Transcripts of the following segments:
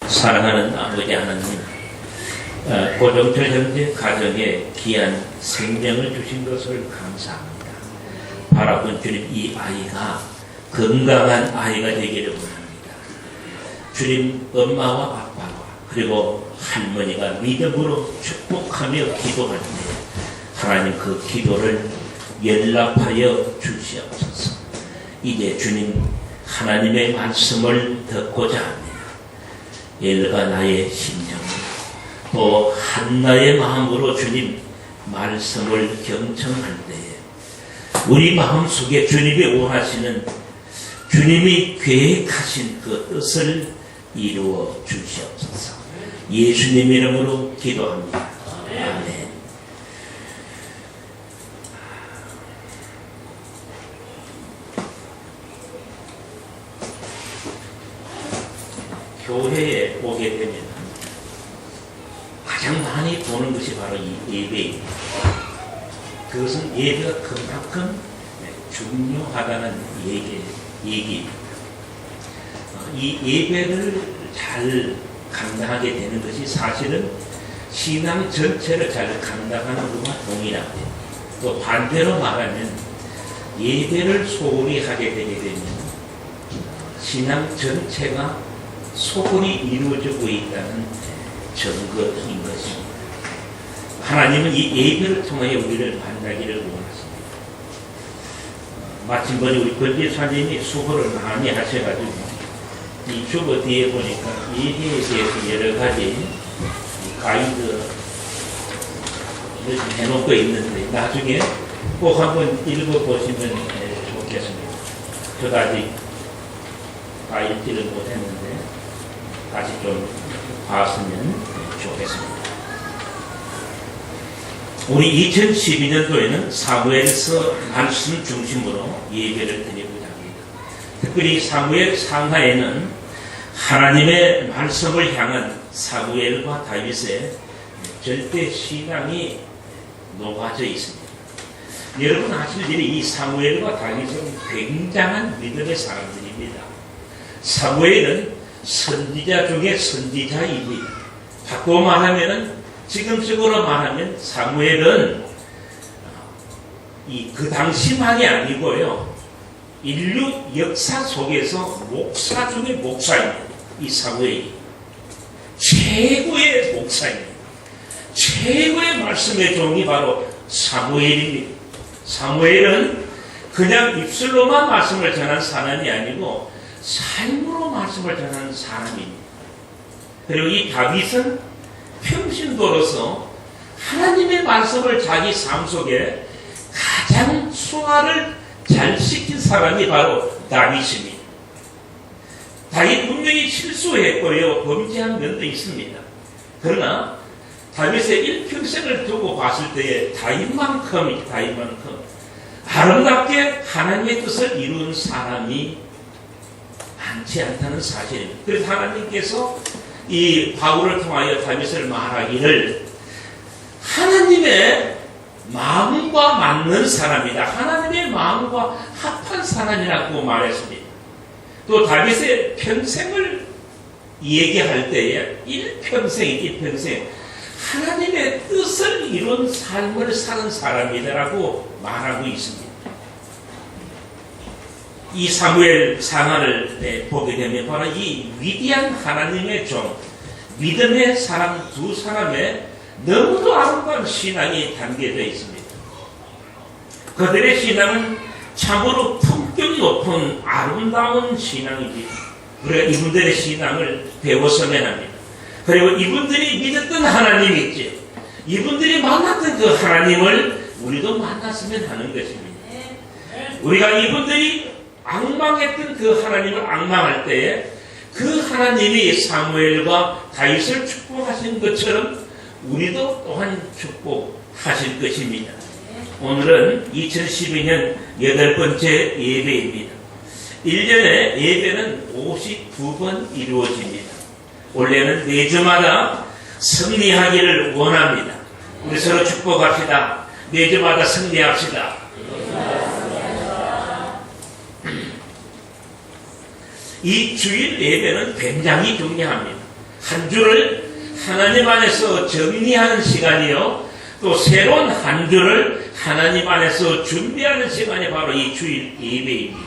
사랑하는 아버지 하나님, 고정철 형제 가정에 귀한 생명을 주신 것을 감사합니다. 바라본 주님, 이 아이가 건강한 아이가 되기를 원합니다. 주님, 엄마와 아빠와 그리고 할머니가 믿음으로 축복하며 기도할 때 하나님 그 기도를 연락하여 주시옵소서. 이제 주님, 하나님의 말씀을 듣고자 합니다. 엘가 나의 심령, 또 한나의 마음으로 주님 말씀을 경청할 때에 우리 마음속에 주님이 원하시는, 주님이 계획하신 그 뜻을 이루어 주시옵소서. 예수님 이름으로 기도합니다. 아멘. 교회에 오게 되면 가장 많이 보는 것이 바로 이 예배입니다. 그것은 예배가 그만큼 중요하다는 얘기입니다. 이 예배를 잘 감당하게 되는 것이 사실은 신앙 전체를 잘 감당하는 것과 동일합니다. 또 반대로 말하면 예배를 소홀히 하게 되게 되면 신앙 전체가 소홀히 이루어지고 있다는 증거인 것입니다. 하나님은 이 예배를 통하여 우리를 만나기를 원하십니다. 마침 우리 권지사님이 수고를 많이 하셔가지고 이 주보 뒤에 보니까 예배에 대해서 여러 가지 가이드를 해놓고 있는데 나중에 꼭 한번 읽어보시면 좋겠습니다. 저도 아직 다 읽지를 못했는데 다시 좀 봤으면 좋겠습니다. 우리 2012년도에는 사무엘서 말씀 중심으로 예배를 드리고자 합니다. 특별히 사무엘 상하에는 하나님의 말씀을 향한 사무엘과 다윗의 절대 신앙이 녹아져 있습니다. 여러분 아실지니 이 사무엘과 다윗은 굉장한 믿음의 사람들입니다. 사무엘은 선지자 중에 선지자입니다. 바꿔 말하면, 지금식으로 말하면 사무엘은 그 당시만이 아니고요, 인류 역사 속에서 목사 중에 목사입니다. 이 사무엘이 최고의 목사입니다. 최고의 말씀의 종이 바로 사무엘입니다. 사무엘은 그냥 입술로만 말씀을 전한 사람이 아니고 삶으로 말씀을 전하는 사람입니다. 그리고 이 다윗은 평신도로서 하나님의 말씀을 자기 삶 속에 가장 순화를 잘 시킨 사람이 바로 다윗입니다. 다윗 분명히 실수했고요, 범죄한 면도 있습니다. 그러나 다윗의 일평생을 두고 봤을 때에 다윗만큼 아름답게 하나님의 뜻을 이룬 사람이 많지 않다는 사실입니다. 그래서 하나님께서 이 바울을 통하여 다윗을 말하기를 하나님의 마음과 맞는 사람이다, 하나님의 마음과 합한 사람이라고 말했습니다. 또 다윗의 평생을 얘기할 때에 일평생 하나님의 뜻을 이룬 삶을 사는 사람이다라고 말하고 있습니다. 이 사무엘 상하를 보게 되면 바로 이 위대한 하나님의 종, 믿음의 사람 두 사람의 너무도 아름다운 신앙이 담겨져 있습니다. 그들의 신앙은 참으로 품격 높은 아름다운 신앙이지. 우리가 이분들의 신앙을 배웠으면 합니다. 그리고 이분들이 믿었던 하나님이 있지, 이분들이 만났던 그 하나님을 우리도 만났으면 하는 것입니다. 우리가 이분들이 앙망했던 그 하나님을 앙망할 때에 그 하나님이 사무엘과 다윗을 축복하신 것처럼 우리도 또한 축복하실 것입니다. 오늘은 2012년 8번째 예배입니다. 1년에 예배는 52번 이루어집니다. 원래는 4주마다 승리하기를 원합니다. 우리 서로 축복합시다. 매주마다 승리합시다. 이 주일 예배는 굉장히 중요합니다. 한 주를 하나님 안에서 정리하는 시간이요, 또 새로운 한 주를 하나님 안에서 준비하는 시간이 바로 이 주일 예배입니다.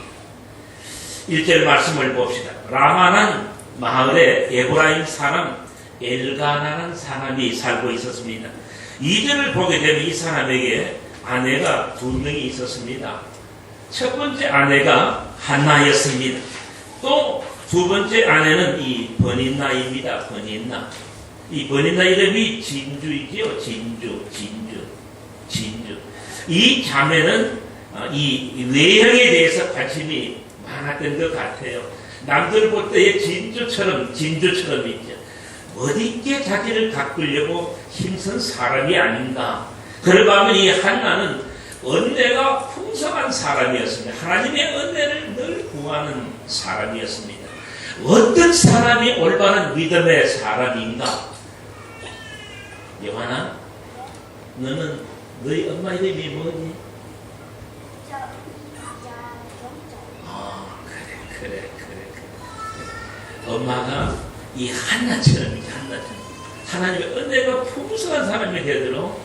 1절 말씀을 봅시다. 라마는 마을에 에브라임 사람 엘가나라는 사람이 살고 있었습니다. 2절을 보게 되면 이 사람에게 아내가 2명이 있었습니다. 첫 번째 아내가 한나였습니다. 또 두 번째 아내는 이 버닌나입니다. 버닌나. 이 버닌나 이름이 진주이지요. 진주. 이 자매는 이 외형에 대해서 관심이 많았던 것 같아요. 남들 볼 때의 진주처럼 있죠. 어디께 자기를 가꾸려고 힘쓴 사람이 아닌가. 그러고 하면 이 한나는 은혜가 풍성한 사람이었습니다. 하나님의 은혜를 늘 구하는 사람이었습니다. 어떤 사람이 올바른 믿음의 사람인가? 요한아, 너는 너희 엄마 이름이 뭐니? 그래. 엄마가 이 한나처럼 하나님의 은혜가 풍성한 사람이 되도록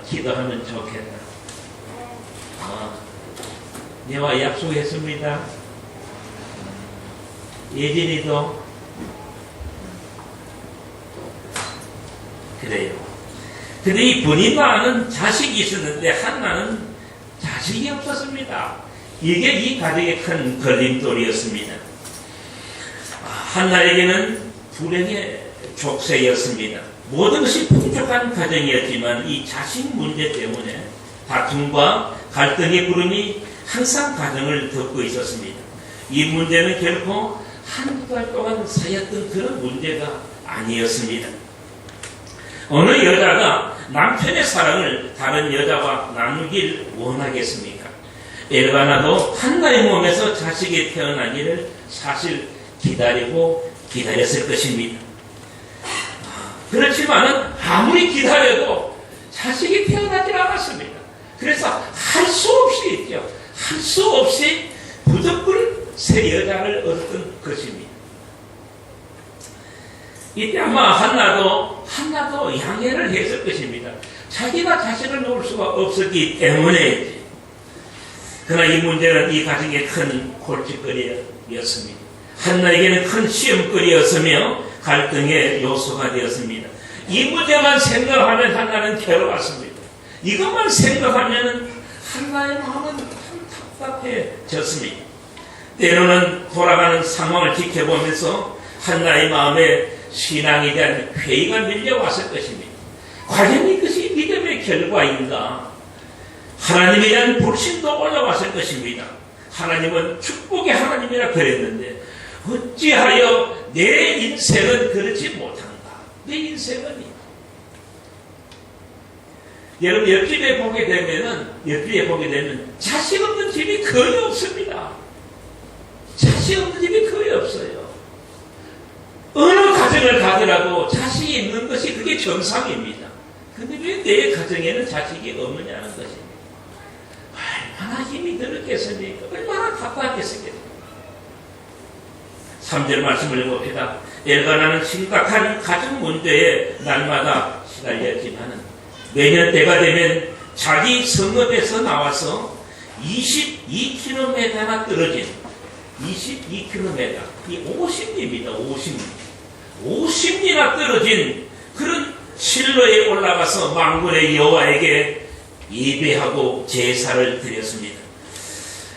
기도하면 좋겠다. 내와 약속했습니다. 예진이도 그래요. 근데 이 버닌나는 자식이 있었는데 한나는 자식이 없었습니다. 이게 이 가정의 큰 걸림돌이었습니다. 한나에게는 불행의 족쇄였습니다. 모든 것이 풍족한 가정이었지만 이 자식 문제 때문에 다툼과 갈등의 구름이 항상 가정을 덮고 있었습니다. 이 문제는 결코 한두 달 동안 쌓였던 그런 문제가 아니었습니다. 어느 여자가 남편의 사랑을 다른 여자와 나누길 원하겠습니까? 엘가나도 한나의 몸에서 자식이 태어나기를 사실 기다렸을 것입니다. 그렇지만은 아무리 기다려도 자식이 태어나질 않았습니다. 그래서 할 수 없이 무조건 새 여자를 얻은 것입니다. 이때 아마 한나도 양해를 했을 것입니다. 자기가 자식을 놓을 수가 없었기 때문에. 그러나 이 문제는 이 가정의 큰 골칫거리였습니다. 한나에게는 큰 시험거리였으며 갈등의 요소가 되었습니다. 이 문제만 생각하면 한나는 괴로웠습니다. 이것만 생각하면 한나의 마음은 참 답답해졌습니다. 때로는 돌아가는 상황을 지켜보면서 한나의 마음에 신앙에 대한 회의가 밀려왔을 것입니다. 과연 이것이 믿음의 결과인가? 하나님에 대한 불신도 올라왔을 것입니다. 하나님은 축복의 하나님이라 그랬는데 어찌하여 내 인생은 그렇지 못한가? 내 인생은 여러분 옆집에 보게 되면 자식 없는 집이 거의 없습니다. 자식 없는 집이 거의 없어요. 어느 가정을 가더라도 자식이 있는 것이 그게 정상입니다. 근데 왜 내 가정에는 자식이 없느냐는 것입니다. 얼마나 힘이 들었겠습니까? 얼마나 답답했겠습니까? 3절 말씀을 봅시다. 엘가나는 심각한 가정 문제에 날마다 시달렸지만 매년 때가 되면 자기 성읍에서 나와서 22km나 떨어진 22km, 이 50리입니다. 50리나 떨어진 그런 실로에 올라가서 만군의 여호와에게 예배하고 제사를 드렸습니다.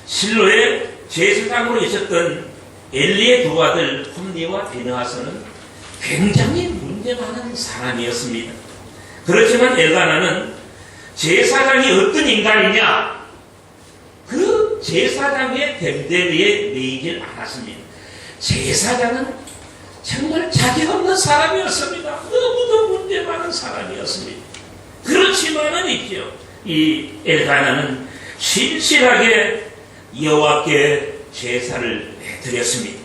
실로에 제사장으로 있었던 엘리의 두 아들 홈니와 비느하스는 굉장히 문제 많은 사람이었습니다. 그렇지만 엘가나는 제사장이 어떤 인간이냐? 그 제사장의 됨됨이에 매이질 않았습니다. 제사장은 정말 자격 없는 사람이었습니다. 너무도 문제 많은 사람이었습니다. 그렇지만은 있죠. 이 엘가나는 신실하게 여호와께 제사를 드렸습니다.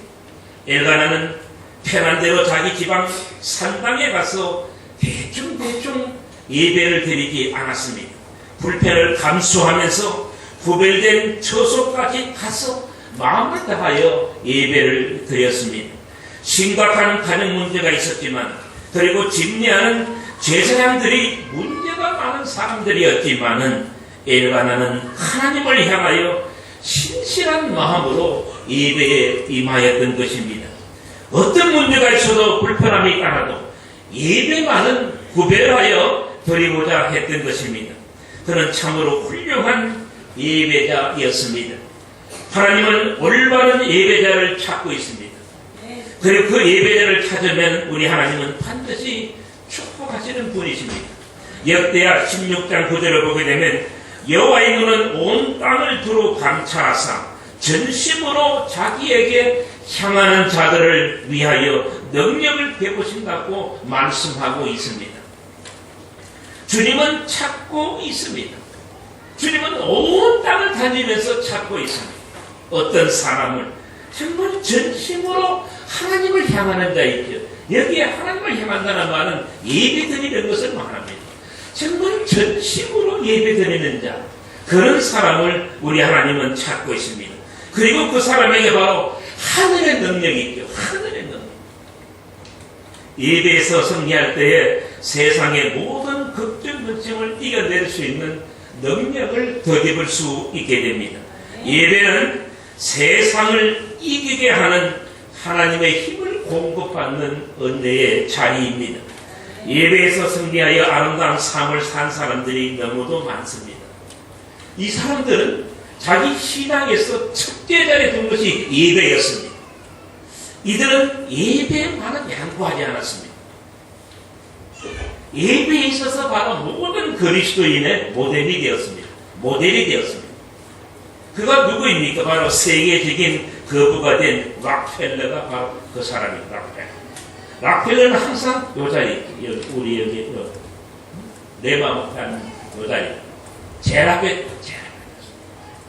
엘가나는 편한 대로 자기 지방 산당에 가서 대충 예배를 드리지 않았습니다. 불편을 감수하면서 구별된 처소까지 가서 마음을 다하여 예배를 드렸습니다. 심각한 가정 문제가 있었지만, 그리고 집례하는 제사장들이 문제가 많은 사람들이었지만은 엘가나는 하나님을 향하여 신실한 마음으로 예배에 임하였던 것입니다. 어떤 문제가 있어도 불편함이 따라도 예배만은 구별하여 드리고자 했던 것입니다. 그는 참으로 훌륭한 예배자였습니다. 하나님은 올바른 예배자를 찾고 있습니다. 그리고 그 예배자를 찾으면 우리 하나님은 반드시 축복하시는 분이십니다. 역대하 16장 9절을 보게 되면 여호와의 눈은 온 땅을 두루 감찰하사 전심으로 자기에게 향하는 자들을 위하여 능력을 베푸신다고 말씀하고 있습니다. 주님은 찾고 있습니다. 주님은 온 땅을 다니면서 찾고 있습니다. 어떤 사람을 정말 전심으로 하나님을 향하는 자이죠. 여기에 하나님을 향한다는 말은 예배드리는 것을 말합니다. 정말 전심으로 예배드리는 자, 그런 사람을 우리 하나님은 찾고 있습니다. 그리고 그 사람에게 바로 하늘의 능력이 있죠. 하늘의 능력. 예배에서 승리할 때에 세상의 모든 걱정을 이겨낼 수 있는 능력을 덧입을 수 있게 됩니다. 예배는 세상을 이기게 하는 하나님의 힘을 공급받는 은혜의 자리입니다. 예배에서 승리하여 아름다운 삶을 산 사람들이 너무도 많습니다. 이 사람들은 자기 신앙에서 첫째 자리에 둔 것이 예배였습니다. 이들은 예배만은 양보하지 않았습니다. 예배에 있어서 바로 모든 그리스도인의 모델이 되었습니다. 모델이 되었습니다. 그가 누구입니까? 바로 세계적인 거부가 된 락펠러가 바로 그 사람입니다. 락펠러는 항상 요 자리, 우리 여기 네마못하는 요 자리, 제일 앞에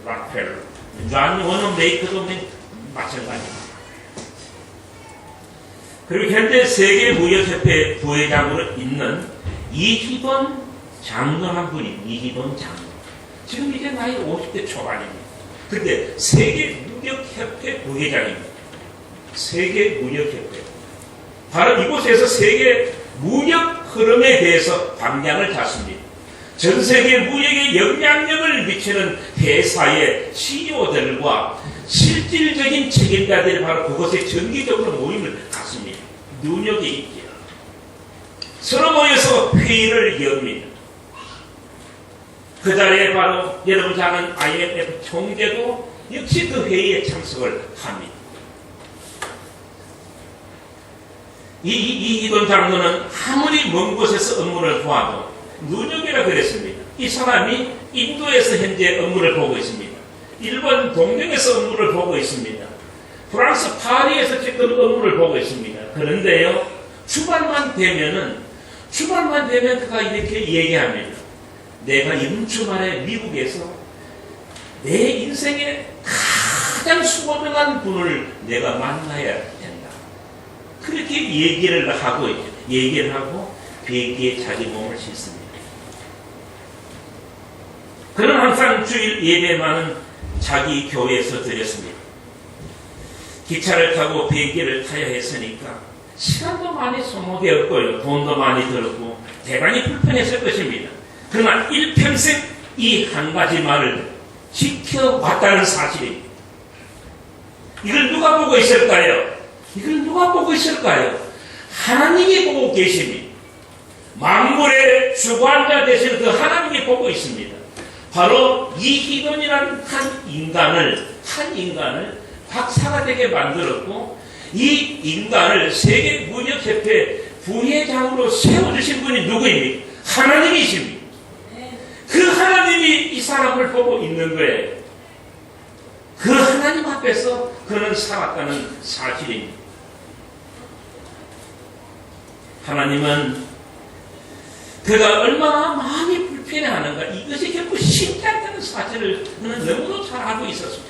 락펠러. 존 워너 메이커도 마찬가지입니다. 그리고 현재 세계무역협회 부회장으로 있는 이희돈 장로 한 분이 이희돈 장로. 지금 이제 나이 50대 초반입니다. 근데 세계무역협회 부회장입니다. 세계무역협회. 바로 이곳에서 세계 무역 흐름에 대해서 방향을 잡습니다. 전 세계 무역에 영향력을 미치는 회사의 CEO들과 실질적인 책임자들이 바로 그곳에 정기적으로 모임을 갖습니다. 누적이 있죠. 서로 모여서 회의를 엽니다. 그 자리에 바로 여러분 잘 아는 IMF 총재도 역시 그 회의에 참석을 합니다. 이희돈 장로는 아무리 먼 곳에서 업무를 도와도 누적이라 그랬습니다. 이 사람이 인도에서 현재 업무를 보고 있습니다. 일본 동경에서 업무를 보고 있습니다. 프랑스 파리에서 지금 업무를 보고 있습니다. 그런데요, 주말만 되면 그가 이렇게 얘기합니다. 내가 이번 주말에 미국에서 내 인생의 가장 수고명한 분을 내가 만나야 된다. 그렇게 얘기를 하고 있죠. 얘기를 하고 비행기에 자기 몸을 싣습니다. 그는 항상 주일 예배만은 자기 교회에서 드렸습니다. 기차를 타고 비행기를 타야 했으니까 시간도 많이 소모되었고요. 돈도 많이 들었고 대단히 불편했을 것입니다. 그러나 일평생 이 한 가지 말을 지켜왔다는 사실입니다. 이걸 누가 보고 있을까요? 이걸 누가 보고 있을까요? 하나님이 보고 계십니다. 만물의 주관자 되시는 그 하나님이 보고 있습니다. 바로 이희돈이라는 한 인간을 박사가 되게 만들었고, 이 인간을 세계무역협회 부회장으로 세워주신 분이 누구입니까? 하나님이십니다. 그 하나님이 이 사람을 보고 있는 거예요. 그 하나님 앞에서 그는 살았다는 사실입니다. 하나님은 그가 얼마나 마음이 불편해하는가, 이것이 결국 쉽지 않다는 사실을 그는 너무도 잘 알고 있었습니다.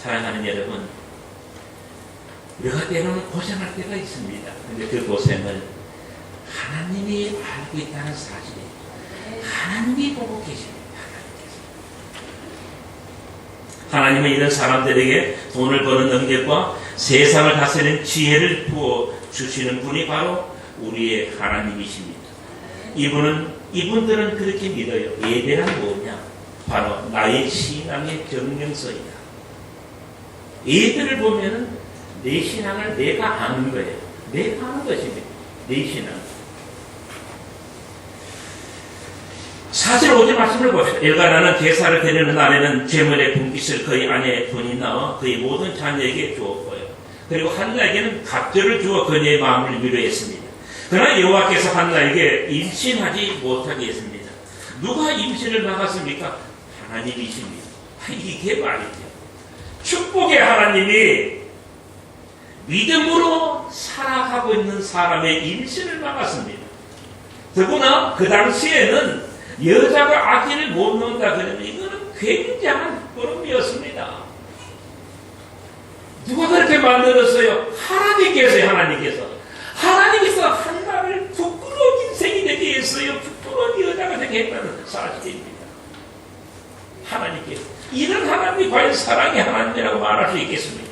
사랑하는 여러분, 우리가 때로는 고생할 때가 있습니다. 근데 그 고생을 하나님이 알고 있다는 사실이에요. 하나님이 보고 계십니다. 하나님은 이런 사람들에게 돈을 버는 능력과 세상을 다스리는 지혜를 부어 주시는 분이 바로 우리의 하나님이십니다. 이분들은 그렇게 믿어요. 예배란 뭐냐? 바로 나의 신앙의 증명서이다. 예배를 보면은 내 신앙을 내가 아는 거예요. 내가 아는 것입니다. 내 신앙. 사실 오늘 말씀을 봅시다. 엘가나는 제사를 드리는 날에는 제물의 분깃을 그의 아내 분이 나와 그의 모든 자녀에게 주었고요. 그리고 한나에게는 갑절을 주어 그녀의 마음을 위로했습니다. 그러나 여호와께서 한나에게 임신하지 못하게 했습니다. 누가 임신을 막았습니까? 하나님이십니다. 이게 말이죠. 축복의 하나님이 믿음으로 살아가고 있는 사람의 임신을 막았습니다. 더구나 그 당시에는 여자가 아기를 못 낳는다 그러면 이거는 굉장한 부끄러움이었습니다. 누가 그렇게 만들었어요? 하나님께서 한나를 부끄러운 인생이 되게 했어요. 부끄러운 여자가 되게 했다는 사실입니다. 하나님께서. 이런 하나님이 과연 사랑의 하나님이라고 말할 수 있겠습니까?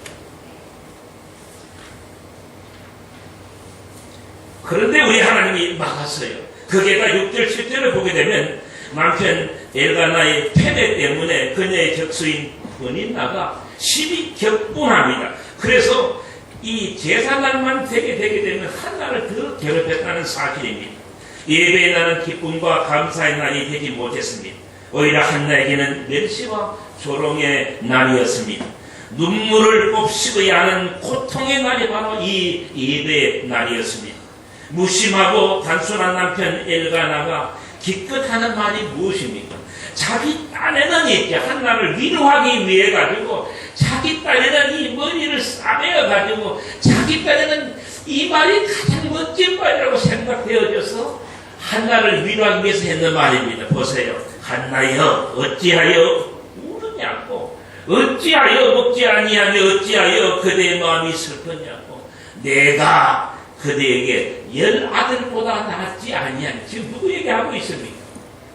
그런데 우리 하나님이 막았어요. 거기에다 6절, 7절을 보게 되면 남편 엘가나의 패배 때문에 그녀의 적수인 분인나가 심히 격분합니다. 그래서 이 제사날만 되게 되면 한나를 더 괴롭혔다는 사실입니다. 예배의 날은 기쁨과 감사의 날이 되지 못했습니다. 오히려 한나에게는 멸시와 조롱의 날이었습니다. 눈물을 곱씹어야 하는 고통의 날이 바로 이 예배의 날이었습니다. 무심하고 단순한 남편 엘가나가 기껏 하는 말이 무엇입니까? 자기 딴에는 이제 한나를 위로하기 위해 가지고 자기 딴에는 이 머리를 싸매어 가지고 자기 딴에는 이 말이 가장 멋진 말이라고 생각되어져서 한나를 위로하기 위해서 했는 말입니다. 보세요. 한나여 어찌하여 우느냐고, 어찌하여 먹지 아니하며 어찌하여 그대의 마음이 슬프냐고. 내가 그대에게 10아들보다 낫지 아니하니. 지금 누구에게 하고 있습니까?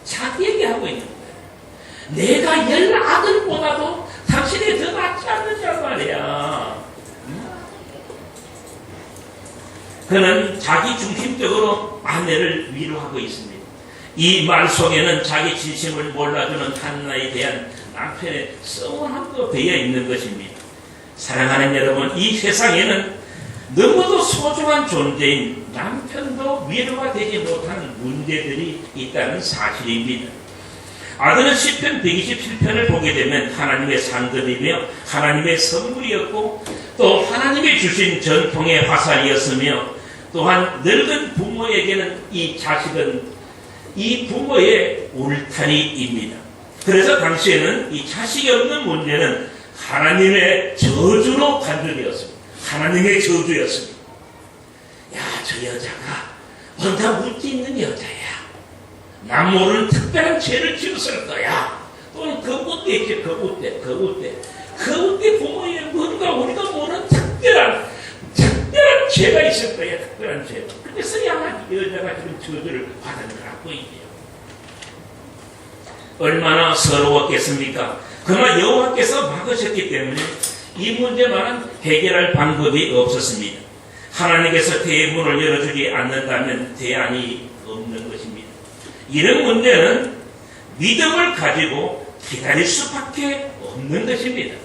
자기에게 하고 있는 거예요. 내가 10아들보다도 당신이 더 낫지 않느냐 말이야. 그는 자기 중심적으로 아내를 위로하고 있습니다. 이 말 속에는 자기 진심을 몰라주는 한나에 대한 남편의 서운함도 배어 있는 것입니다. 사랑하는 여러분, 이 세상에는 너무도 소중한 존재인 남편도 위로가 되지 못하는 문제들이 있다는 사실입니다. 아들은 시편 127편을 보게 되면 하나님의 상급이며 하나님의 선물이었고 또 하나님이 주신 전통의 화살이었으며 또한 늙은 부모에게는 이 자식은 이 부모의 울타리입니다. 그래서 당시에는 이 자식이 없는 문제는 하나님의 저주로 간주되었습니다. 하나님의 저주였습니다. 야, 저 여자가 뭔가 문제 있는 여자야. 남 모르는 특별한 죄를 지었을 거야. 또는 거웃대 있지, 거웃대 부모에 뭔가 우리가 모르는 특별한 죄가 있을 거야. 특별한 죄. 그래서 아마 여자가 지금 저주를 받은 거라고 얘기해요. 얼마나 서러웠겠습니까? 그러나 여호와께서 막으셨기 때문에 이 문제만은 해결할 방법이 없었습니다. 하나님께서 대문을 열어주지 않는다면 대안이 없는 것입니다. 이런 문제는 믿음을 가지고 기다릴 수밖에 없는 것입니다.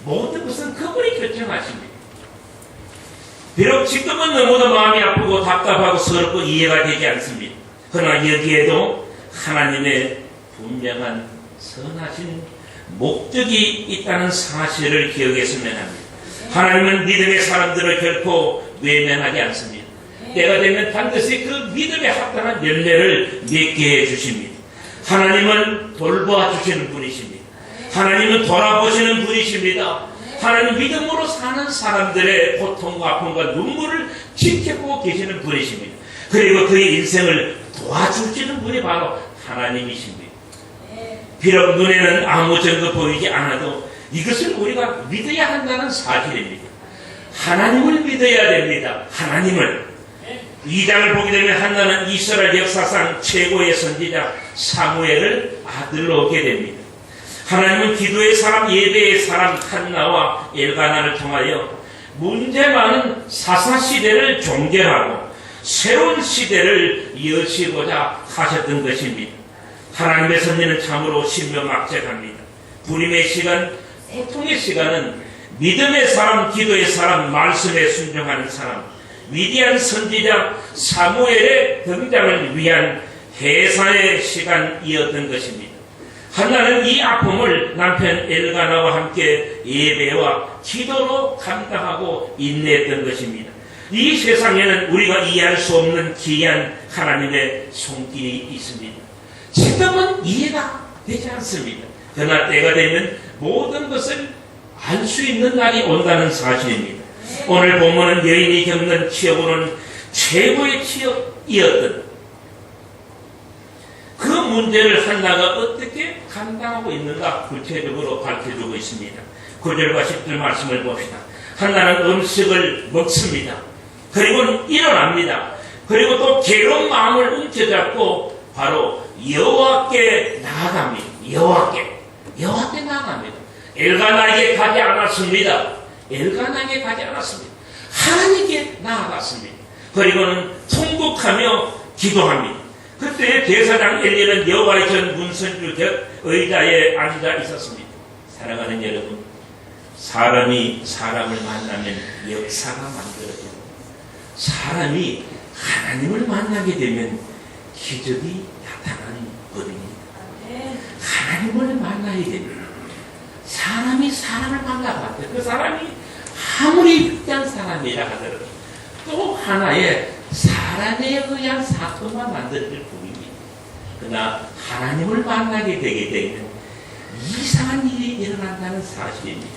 모든 것은 그분이 결정하십니다. 비록 지금은 너무도 마음이 아프고 답답하고 서럽고 이해가 되지 않습니다. 그러나 여기에도 하나님의 분명한 선하신 목적이 있다는 사실을 기억했으면 합니다. 하나님은 믿음의 사람들을 결코 외면하지 않습니다. 때가 되면 반드시 그 믿음에 합당한 열매를 맺게 해주십니다. 하나님은 돌봐주시는 분이십니다. 하나님은 돌아보시는 분이십니다. 하나님 믿음으로 사는 사람들의 고통과 아픔과 눈물을 지켜보고 계시는 분이십니다. 그리고 그의 인생을 도와주시는 분이 바로 하나님이십니다. 비록 눈에는 아무 증거 보이지 않아도 이것을 우리가 믿어야 한다는 사실입니다. 하나님을 믿어야 됩니다. 하나님을. 2장을 보게 되면 한나는 이스라엘 역사상 최고의 선지자 사무엘을 아들로 얻게 됩니다. 하나님은 기도의 사람, 예배의 사람 한나와 엘가나를 통하여 문제 많은 사사시대를 종결하고 새로운 시대를 여시고자 하셨던 것입니다. 하나님의 섭리는 참으로 신묘막측합니다. 불임의 시간, 고통의 시간은 믿음의 사람, 기도의 사람, 말씀에 순종하는 사람, 위대한 선지자 사무엘의 등장을 위한 해산의 시간이었던 것입니다. 한나는 이 아픔을 남편 엘가나와 함께 예배와 기도로 감당하고 인내했던 것입니다. 이 세상에는 우리가 이해할 수 없는 귀한 하나님의 손길이 있습니다. 지금은 이해가 되지 않습니다. 그러나 때가 되면 모든 것을 알 수 있는 날이 온다는 사실입니다. 오늘 본문은 여인이 겪는 치욕으로는 최고의 치욕이었던 그 문제를 한나가 어떻게 감당하고 있는가 구체적으로 밝혀주고 있습니다. 9절과 10절 말씀을 봅시다. 한나는 음식을 먹습니다. 그리고 일어납니다. 그리고 또 괴로운 마음을 움켜잡고 바로 여호와께 나아갑니다. 여호와께 나아갑니다. 엘가나에게 가지 않았습니다. 엘가나에게 가지 않았습니다. 하나님께 나아갔습니다. 그리고는 통곡하며 기도합니다. 그때 대사장 엘리는 여호와의 전 문선주 곁 의자에 앉아 있었습니다. 사랑하는 여러분, 사람이 사람을 만나면 역사가 만들어져요. 사람이 하나님을 만나게 되면 기적이 나타나는 법입니다. 하나님을 만나야 됩니다. 사람이 사람을 만나봤대. 그 사람이 아무리 위대한 사람이라 하더라도 또 하나의 사람에 의한 사건만 만들어질 뿐입니다. 그러나 하나님을 만나게 되게 되면 이상한 일이 일어난다는 사실입니다.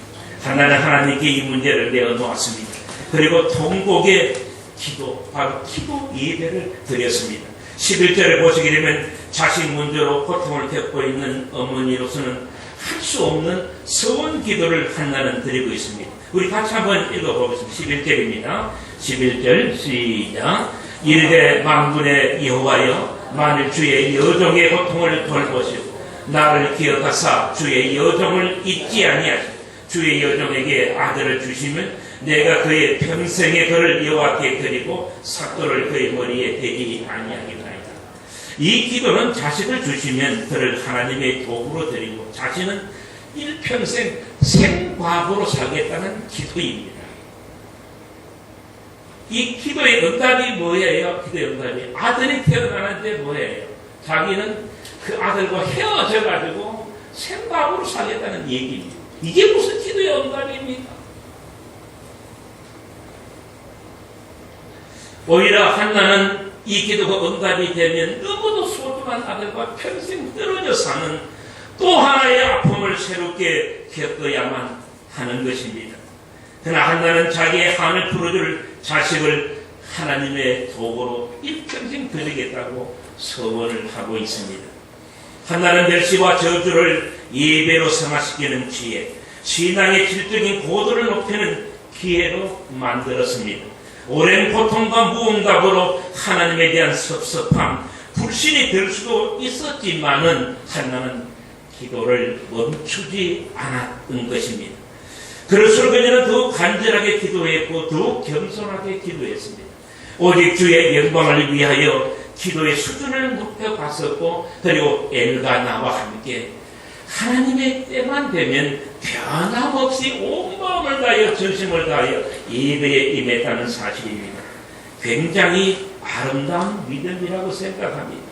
하나는 하나님께 이 문제를 내어놓았습니다. 그리고 통곡의 기도, 바로 기도 예배를 드렸습니다. 11절에 보시게 되면 자식 문제로 고통을 겪고 있는 어머니로서는 할 수 없는 서원 기도를 한나는 드리고 있습니다. 우리 같이 한번 읽어보겠습니다. 11절입니다. 11절 시작. 이르되 만군의 여호와여, 만일 주의 여종의 고통을 돌보시고 나를 기억하사 주의 여종을 잊지 아니하시고 주의 여종에게 아들을 주시면 내가 그의 평생의 그를 여호와께 드리고 삭도를 그의 머리에 대지 아니하리라. 이 기도는 자식을 주시면 그를 하나님의 도구로 드리고 자신은 일평생 생과부로 살겠다는 기도입니다. 이 기도의 응답이 뭐예요? 기도의 응답이 아들이 태어나는데 뭐예요? 자기는 그 아들과 헤어져 가지고 생과부로 살겠다는 얘기입니다. 이게 무슨 기도의 응답입니까? 오히려 한나는 이 기도가 응답이 되면 너무도 소중한 아들과 평생 떨어져 사는 또 하나의 아픔을 새롭게 겪어야만 하는 것입니다. 그러나 한나는 자기의 한을 풀어줄 자식을 하나님의 도구로 일평생 드리겠다고 서원을 하고 있습니다. 한나는 멸시와 저주를 예배로 승화시키는 지혜, 신앙의 질적인 고도를 높이는 기회로 만들었습니다. 오랜 고통과 무응답으로 하나님에 대한 섭섭함, 불신이 될 수도 있었지만은 한나는 기도를 멈추지 않았던 것입니다. 그럴수록 그녀는 더욱 간절하게 기도했고 더욱 겸손하게 기도했습니다. 오직 주의 영광을 위하여 기도의 수준을 높여갔었고 그리고 엘가나와 함께 하나님의 때만 되면 변함없이 온 마음을 다하여 전심을 다하여 예배에 임했다는 사실입니다. 굉장히 아름다운 믿음이라고 생각합니다.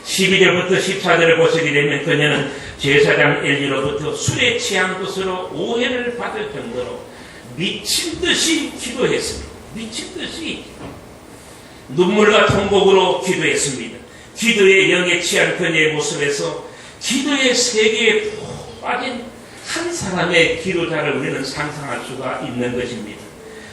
12절부터 14절을 보시게 되면 그녀는 제사장 엘리로부터 술에 취한 것으로 오해를 받을 정도로 미친 듯이 기도했습니다. 미친 듯이 눈물과 통곡으로 기도했습니다. 기도의 영에 취한 그녀의 모습에서 기도의 세계에 푹 빠진 한 사람의 기도자를 우리는 상상할 수가 있는 것입니다.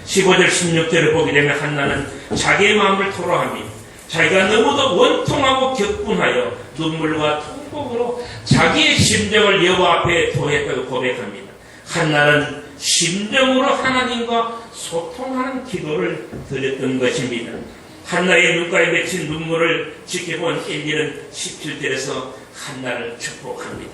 15절 16절을 보게 되면 한나는 자기의 마음을 토로합니다. 자기가 너무도 원통하고 격분하여 눈물과 통곡으로 자기의 심정을 여호와 앞에 토했다고 고백합니다. 한나는 심정으로 하나님과 소통하는 기도를 드렸던 것입니다. 한나의 눈가에 맺힌 눈물을 지켜본 엘리는 17절에서 한나를 축복합니다.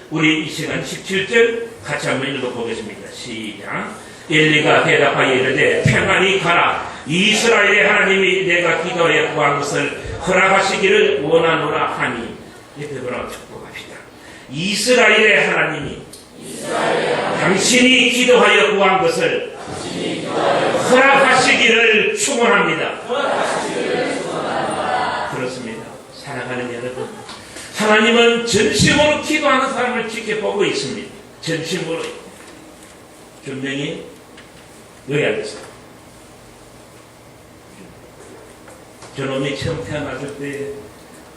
우리 이 시간 17절 같이 한번 읽어보겠습니다. 시작. 엘리가 대답하여 이르되 평안히 가라. 이스라엘의 하나님이 내가 기도하여 구한 것을 허락하시기를 원하노라 하니. 베드로가 축복합시다. 이스라엘의 하나님이 당신이 기도하여 구한 것을 허락하시기를 축원합니다. 그렇습니다. 사랑하는 여러분, 하나님은 전심으로 기도하는 사람을 지켜보고 있습니다. 전심으로. 분명히 여기 앉으세요. 저놈이 처음 태어났을 때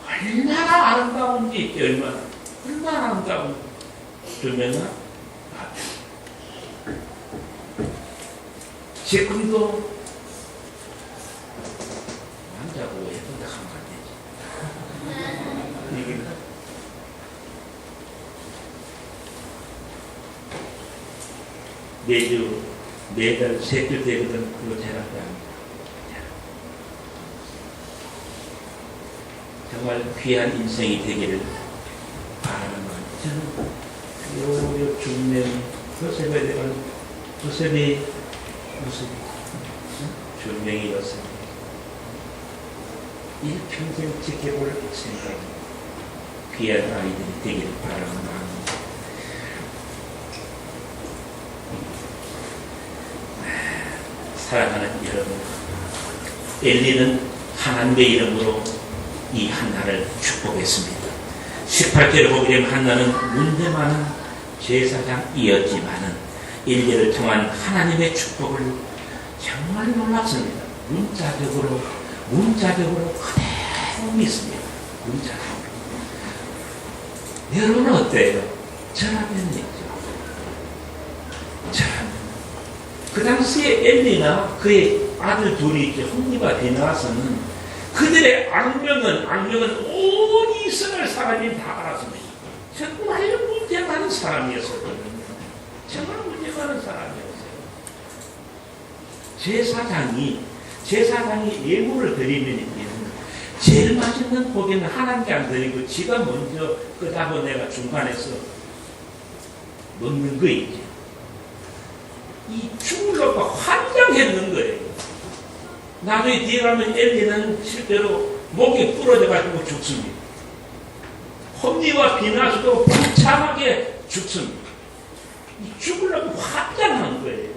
얼마나 아름다운지, 얼마나 아름다운지. 분명히 지금도 남자고 예쁜다 하면 안 되지. 이게 매주 매달 셋째 되거든. 그거 잘 합니다. 정말 귀한 인생이 되기를 바라는 마음. 저는 요 중년 요셉에 대한 요셉의 모습, 중명의 요셉, 일평생 지켜볼 생각, 귀한 아이들이 되기를 바라는 마음입니다. 사랑하는 여러분, 엘리는 하나님의 이름으로 이 한나를 축복했습니다. 18절을 보게 되면 한나는 문제 많은 제사장이었지만은 엘리를 통한 하나님의 축복을 정말 놀랐습니다. 문자적으로 그대로 믿습니다. 문자적으로. 여러분은 어때요? 저라면요. 그 당시에 엘리나 그의 아들 둘이 있죠. 홈리와 비나와서는 그들의 악명은 온 이스라엘 사람이 다 알았습니다. 정말 문제 많은 사람이었거든요. 정말 문제 많은 사람이었어요. 제사장이 예물을 드리면 제일 맛있는 고기는 하나님께 안 드리고 지가 먼저 끄다보 내가 중간에서 먹는 거 있지. 이 죽을 갖고 환장했는 거예요. 나중에 뒤에 가면 엘리는 실제로 목이 부러져가지고 죽습니다. 홈리와 비나스도 불참하게 죽습니다. 죽으려고 환장한 거예요.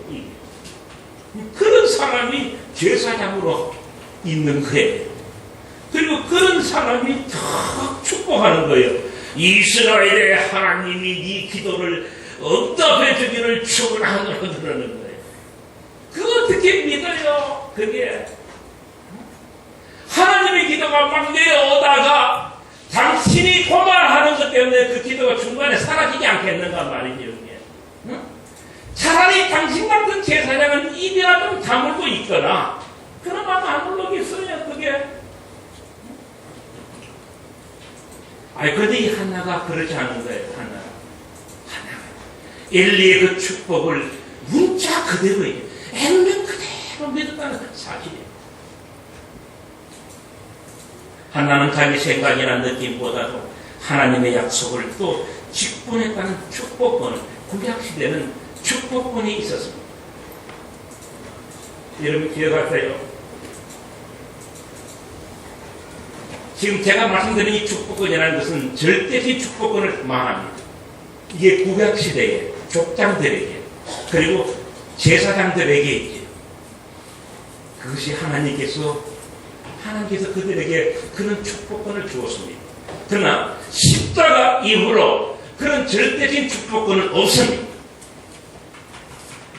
그런 사람이 제사장으로 있는 거예요. 그리고 그런 사람이 더 축복하는 거예요. 이스라엘의 하나님이 네 기도를 응답해 주기를 축원하노라 그러는 거예요. 그거 어떻게 믿어요? 그게 하나님의 기도가 막 내려오다가 당신이 고만하는 것 때문에 그 기도가 중간에 사라지지 않겠는가 말이죠. 응? 차라리 당신 같은 제사장은 입이나 좀 다물고 있거나 그러면 안 물러겠어요. 그게 그런데 이 한나가 그러지 않은 거예요. 하나가 엘리의 그 축복을 문자 그대로 액면 그대로 믿었다는 사실이에요. 한나는 자기 생각이나 느낌보다도 하나님의 약속을 또 직분했다는 축복권, 구약시대는 축복권이 있었습니다. 여러분 기억하세요? 지금 제가 말씀드린 이 축복권이라는 것은 절대시 축복권을 말합니다. 이게 구약시대에 족장들에게 그리고 제사장들에게 있죠. 그것이 하나님께서 그들에게 그런 축복권을 주었습니다. 그러나 십자가 이후로 그런 절대적인 축복권은 없습니다.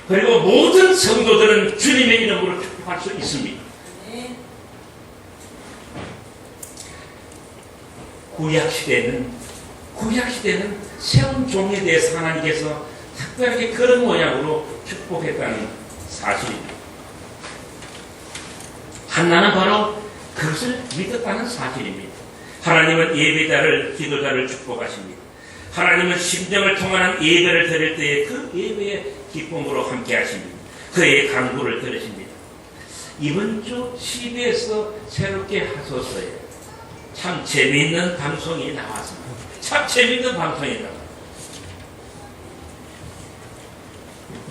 그리고 모든 성도들은 주님의 이름으로 축복할 수 있습니다. 구약시대는 세운 종에 대해서 하나님께서 특별하게 그런 모양으로 축복했다는 사실입니다. 한나는 바로 그것을 믿었다는 사실입니다. 하나님은 예배자를, 기도자를 축복하십니다. 하나님은 심정을 통한 예배를 드릴 때에 그 예배의 기쁨으로 함께 하십니다. 그의 간구를 들으십니다. 이번 주 CBS 새롭게 하소서에 참 재미있는 방송이 나왔습니다. 참 재미있는 방송이 나왔습니다.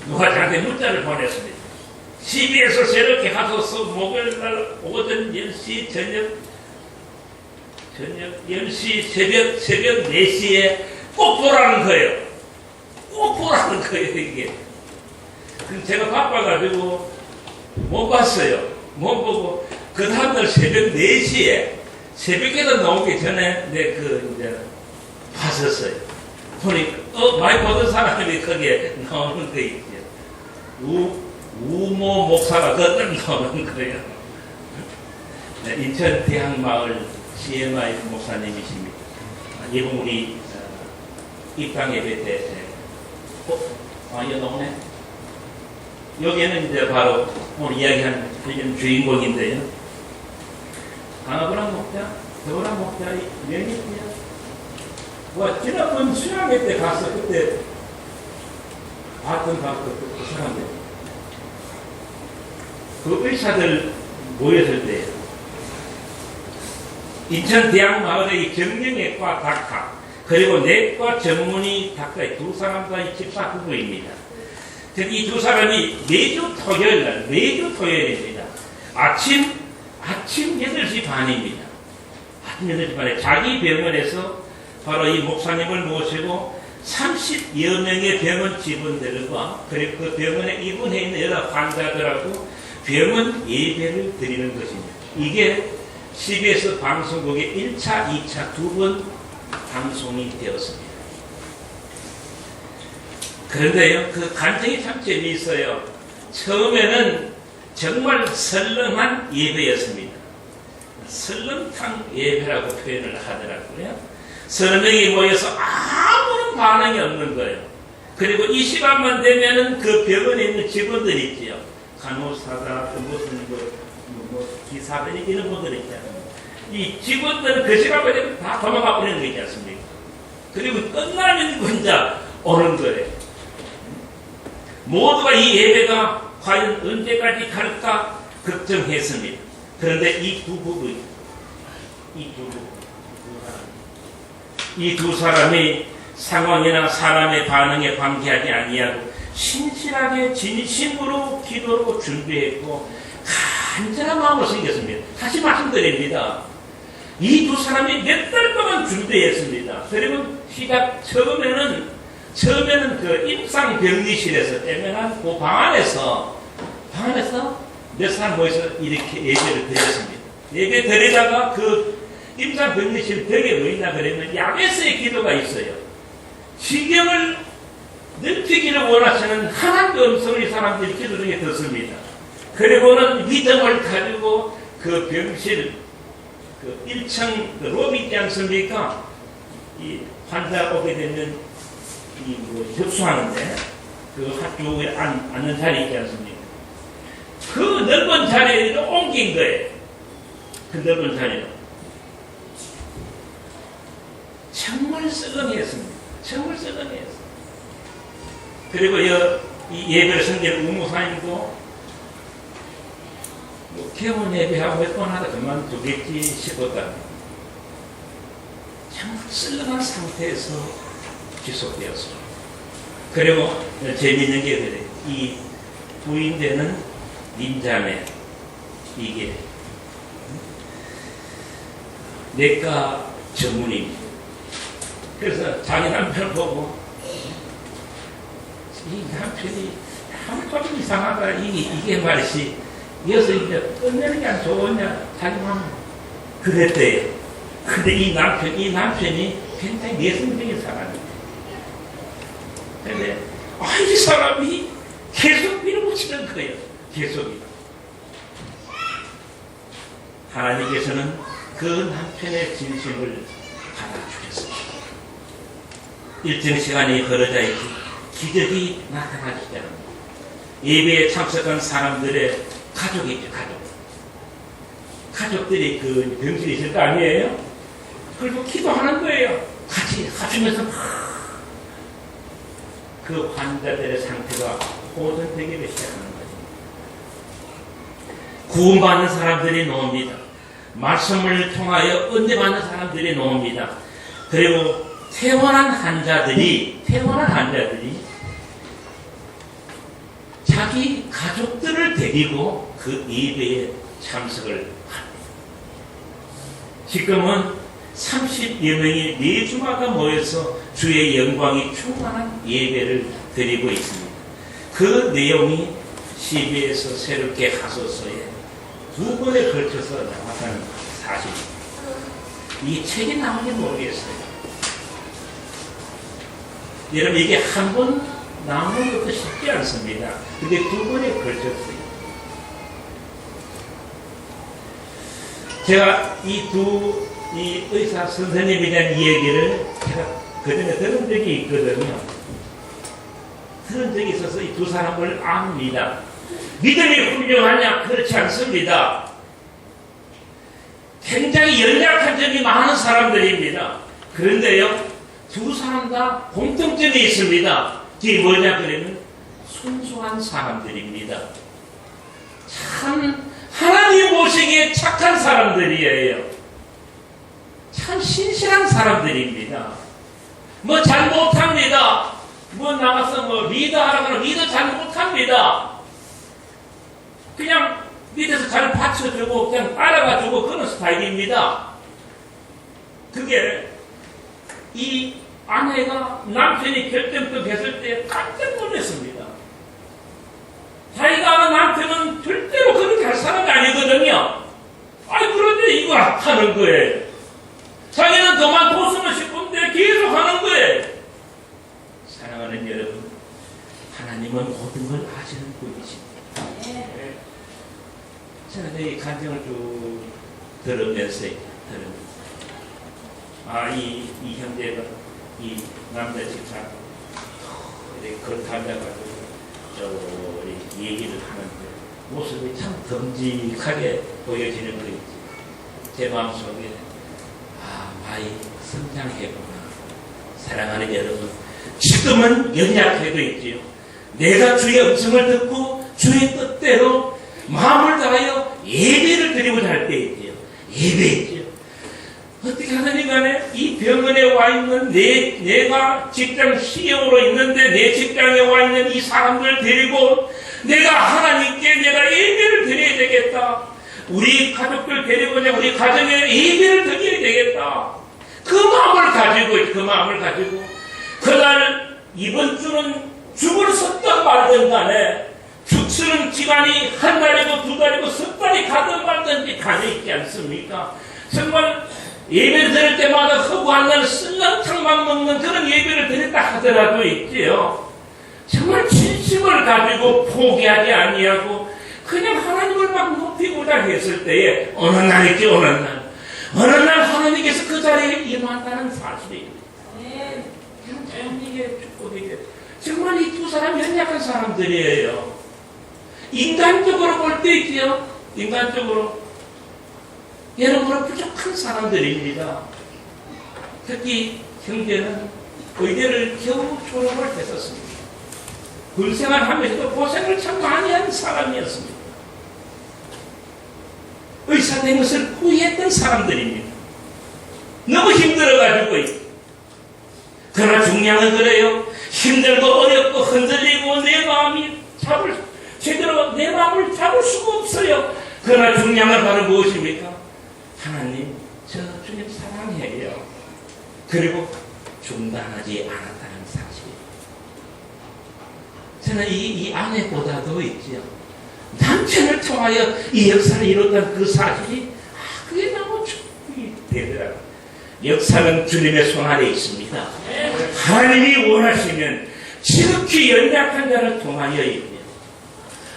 누가 저한테 문자를 보냈습니다. CBS 새롭게 하소서 목요일날 오전 10시 저녁 10시 새벽 4시에 꼭 보라는 거예요. 꼭 보라는 거예요, 이게. 그럼 제가 바빠가지고 못 봤어요. 못 보고, 그 다음날 새벽 4시에, 새벽에도 나오기 전에 이제 봤었어요. 보니까, 많이 보던 사람이 거기에 나오는 거 있죠. 우모 목사가 거기 나오는 거예요. 네, 인천 대학마을 CMI 목사님이십니다. 이분 우리 입당 예배 때, 여기 나오네. 여기는 이제 바로 오늘 이야기한 주인공인데요. 강화부랑 목자, 더부랑 목자, 명희야. 지난번 수양회 때 가서 그때 봤던 그 사람들. 그 의사들 모였을 때, 인천 대학마을의 정형외과 닥터, 그리고 내과 전문의 닥터의 두 사람 다 집사 부부입니다. 이 두 사람이 매주 토요일입니다. 아침 8시 반입니다. 아침 8시 반에 자기 병원에서 바로 이 목사님을 모시고 30여 명의 병원 직원들과 그리고 그 병원에 입원해 있는 여러 환자들하고 병원 예배를 드리는 것입니다. 이게 CBS 방송국의 1차, 2차 두 번 방송이 되었습니다. 그런데요, 그 간증이 참 재미있어요. 처음에는 정말 설렁한 예배였습니다. 설렁탕 예배라고 표현을 하더라고요. 서너 명이 모여서 아무런 반응이 없는 거예요. 그리고 이 시간만 되면은 그 병원에 있는 직원들 있지요. 간호사다, 무슨 기사들 이런 분들 있잖아요. 이 직원들은 그 시간만 되면 다 도망가 버리는 거 있지 않습니까? 그리고 끝나면 혼자 오는 거예요. 모두가 이 예배가 과연 언제까지 갈까 걱정했습니다. 그런데 이 두 사람이 상황이나 사람의 반응에 관계하지 아니하고 신실하게 진심으로 기도로 준비했고 간절한 마음으로 생겼습니다. 다시 말씀드립니다. 이 두 사람이 몇 달 동안 준비했습니다. 그리고 처음에는 그 임상병리실에서 때문에 그 방 안에서 몇 사람 모여서 이렇게 예배를 드렸습니다. 예배 드리다가 그 임상병리실 벽에 뭐 있나 그러면 야베스의 기도가 있어요. 지경을 넓히기를 원하시는 하나님의 음성을 이 사람들이 기도 중에 듣습니다. 그리고는 믿음을 가지고 그 병실, 그 1층 그 로비 있지 않습니까? 이 환자 오게 되면 접수하는데 그 한쪽에 앉는 자리 있지 않습니까? 그 넓은 자리에 옮긴 거예요. 그 넓은 자리로. 정말 썰렁했습니다. 정말 썰렁했어요. 그리고 이 예배를 섬기는 우무사님도 개원 예배하고 몇 번 하다 그만두겠지 싶었다. 정말 썰렁한 상태에서 지속되었습니다. 그리고 재미있는 게 그래요. 이 부인되는 민자매, 이게 내과 전문입니다. 그래서 자기 남편을 보고 이 남편이 좀 이상하다. 이게 말이지. 이어서 이제 끝내는 게 안 좋으냐. 자기 마음 그랬대요. 근데 이 남편이 굉장히 내성적인 사람이에요. 근데 이 사람이 계속 밀어붙이는 거예요. 계속이요. 하나님께서는 그 남편의 진심을 받아주셨습니다. 일정 시간이 흐르자 기적이 나타나기 시작합니다. 예배에 참석한 사람들의 가족이죠, 가족들이 그 병실에 있을 거 아니에요? 그리고 기도하는 거예요. 같이 하시면서 그 환자들의 상태가 호전되기 시작하는 거죠. 구원받는 사람들이 나옵니다. 말씀을 통하여 은혜받는 사람들이 나옵니다. 그리고 퇴원한 환자들이 자기 가족들을 데리고 그 예배에 참석을 합니다. 지금은 30여 명이 매주마다 모여서 주의 영광이 충만한 예배를 드리고 있습니다. 그 내용이 CB에서 새롭게 하소서에 2번에 걸쳐서 나왔다는 사실입니다. 이 책이 나오는지 모르겠어요. 여러분, 이게 한 번 나오는 것도 쉽지 않습니다. 근데 2번에 걸쳤어요. 제가 이 의사 선생님에 대한 이야기를 제가 그전에 들은 적이 있거든요. 들은 적이 있어서 이 두 사람을 압니다. 믿음이 훌륭하냐? 그렇지 않습니다. 굉장히 연약한 점이 많은 사람들입니다. 그런데요, 두 사람 다 공통점이 있습니다. 그게 뭐냐 그러면 순수한 사람들입니다. 참 하나님 보시기에 착한 사람들이에요. 참 신실한 사람들입니다. 뭐 잘 못합니다. 뭐 나가서 뭐 리더 하라고 하면 리더 잘 못합니다. 그냥 밑에서 잘 받쳐주고 그냥 따라가주고 그런 스타일입니다. 그게 이 아내가 남편이 결정적 했을 때 깜짝 놀랐습니다. 자기가 아는 남편은 절대로 그렇게 할 사람이 아니거든요. 아니 그런데 이거 하는 거예요. 자기는 그만뒀으면 싶은데 계속 하는 거예요. 사랑하는 여러분, 하나님은 모든 걸 아시는 분이십니다. 저는 이 간증을 쭉 들으면서 이 형제가 이 남자 집사람 이렇게 겉앉아가지고 저리 얘기를 하는데 모습이 참 듬직하게 보여지는 거 있지. 제 마음속에 많이 성장해구나. 사랑하는 여러분, 지금은 연약해도 있지요. 내가 주의 음성을 듣고 주의 뜻대로 마음을 다하여 예배를 드리고자 할 때 있지요. 예배있지요. 어떻게 하느니 간에 이 병원에 와 있는 내가 직장 CEO로 있는데 내 직장에 와 있는 이 사람들을 데리고 내가 하나님께 내가 예배를 드려야 되겠다. 우리 가족들 데리고 우리 가정에 예배를 드려야 되겠다. 그 마음을 가지고 그날 이번 주는 죽을 섰던 말든 간에 죽쓰는 기간이 한 달이고 두 달이고 석 달이 가든 말든지 가져 있지 않습니까? 정말 예배를 드릴 때마다 허구한 날 쓴렁탕만 먹는 그런 예배를 드렸다 하더라도 있지요. 정말 진심을 가지고 포기하지 아니하고 그냥 하나님을 막 높이고자 했을 때에 어느 날 하나님께서 그 자리에 임한다는 사실입니다. 이게 축복이게 정말 이 두 사람 연약한 사람들이에요. 인간적으로 볼 때 있지요. 인간적으로 여러분은 부족한 사람들입니다. 특히 형제는 의대를 겨우 졸업을 했었습니다. 군생활 하면서도 고생을 참 많이 한 사람이었습니다. 의사 된 것을 후회했던 사람들입니다. 너무 힘들어가지고 있고. 그러나 중요한 그래요. 힘들고 어렵고 흔들리고 내 마음을 잡을 수가 없어요. 그러나 중요한 건 바로 무엇입니까? 하나님, 저 주님 사랑해요. 그리고 중단하지 않았다는 사실이에요. 저는 이 아내보다도 있지요. 남편을 통하여 이 역사를 이뤘다는 그 사실이 그게 너무 축복이 되더라고요. 역사는 주님의 손 안에 있습니다. 하나님이 원하시면 지극히 연약한 자를 통하여 있고요.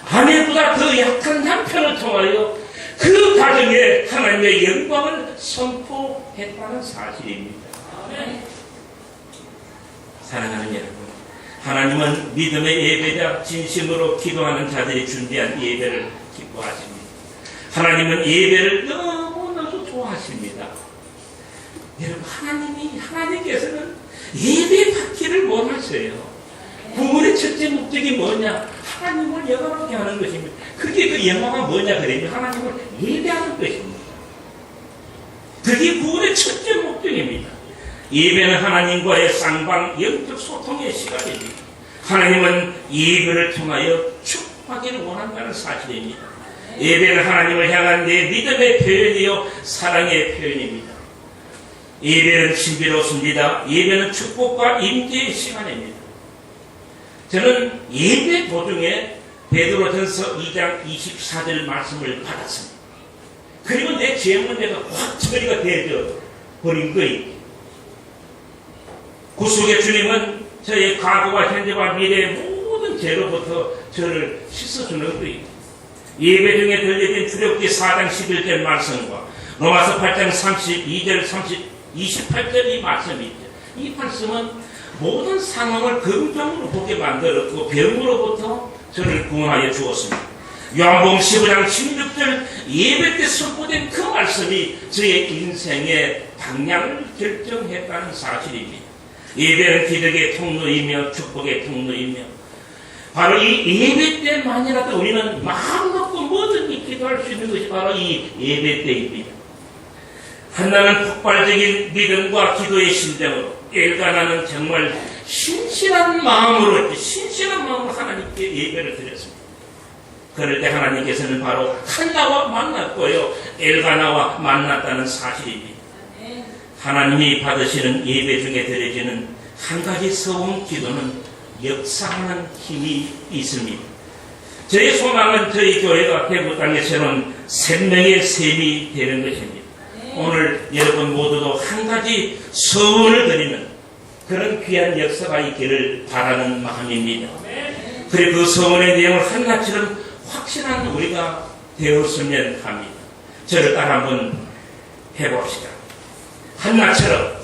아내보다 더 약한 남편을 통하여 그 가정에 하나님의 영광을 선포했다는 사실입니다. 사랑하는 여러분, 하나님은 믿음의 예배자 진심으로 기도하는 자들이 준비한 예배를 기뻐하십니다. 하나님은 예배를 너무너무 좋아하십니다. 여러분, 하나님께서는 예배 받기를 원하세요. 구원의 첫째 목적이 뭐냐? 하나님을 영화롭게 하는 것입니다. 그게 그 영화가 뭐냐 그러면 하나님을 예배하는 것입니다. 그게 구원의 첫째 목적입니다. 예배는 하나님과의 쌍방 영적 소통의 시간입니다. 하나님은 예배를 통하여 축복하기를 원한다는 사실입니다. 예배는 하나님을 향한 내 믿음의 표현이요 사랑의 표현입니다. 예배는 신비롭습니다. 예배는 축복과 임재의 시간입니다. 저는 예배 도중에 베드로전서 2장 24절 말씀을 받았습니다. 그리고 내 죄 문제가 확 처리가 되어져 버린 거예요. 구속의 주님은 저의 과거와 현재와 미래의 모든 죄로부터 저를 씻어주는 거예요. 예배 중에 들려진 출애굽기 4장 11절 말씀과 로마서 8장 32절 28절 이 말씀이 있죠. 이 말씀은 모든 상황을 긍정으로 보게 만들었고 병으로부터 저를 구원하여 주었습니다. 요한복음 15장 16절 예배 때 선포된 그 말씀이 저의 인생의 방향을 결정했다는 사실입니다. 예배는 기적의 통로이며 축복의 통로이며 바로 이 예배 때만이라도 우리는 마음 놓고 뭐든지 기도할 수 있는 것이 바로 이 예배 때입니다. 한나는 폭발적인 믿음과 기도의 심정으로 엘가나는 정말 신실한 마음으로 하나님께 예배를 드렸습니다. 그럴 때 하나님께서는 바로 한나와 만났고요 엘가나와 만났다는 사실입니다. 하나님이 받으시는 예배 중에 드려지는 한 가지 서운 기도는 역사하는 힘이 있습니다. 저의 소망은 저희 교회가 대구 땅의 새로운 생명의 셈이 되는 것입니다. 오늘 여러분 모두도 한 가지 서운을 드리는 그런 귀한 역사가 있기를 바라는 마음입니다. 그리고 그 서운의 내용을 한나처럼 확실한 우리가 되었으면 합니다. 저를 따라 한번 해봅시다. 한나처럼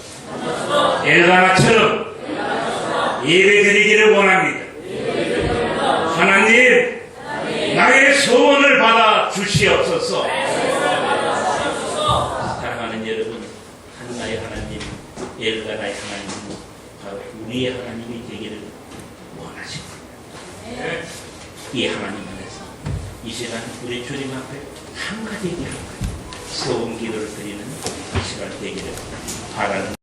엘가나처럼 예배 드리기를 원합니다. 하나님 나의 소원을 받아 주시옵소서. 사랑하는 여러분, 한나의 하나님, 엘가나의 하나님, 바로 우리의 하나님이 되기를 원하십니다. 이 하나님 안에서 이 시간 우리 주님 앞에 한 가지 소원 기도를 드리는 이 시간 되기를 바라는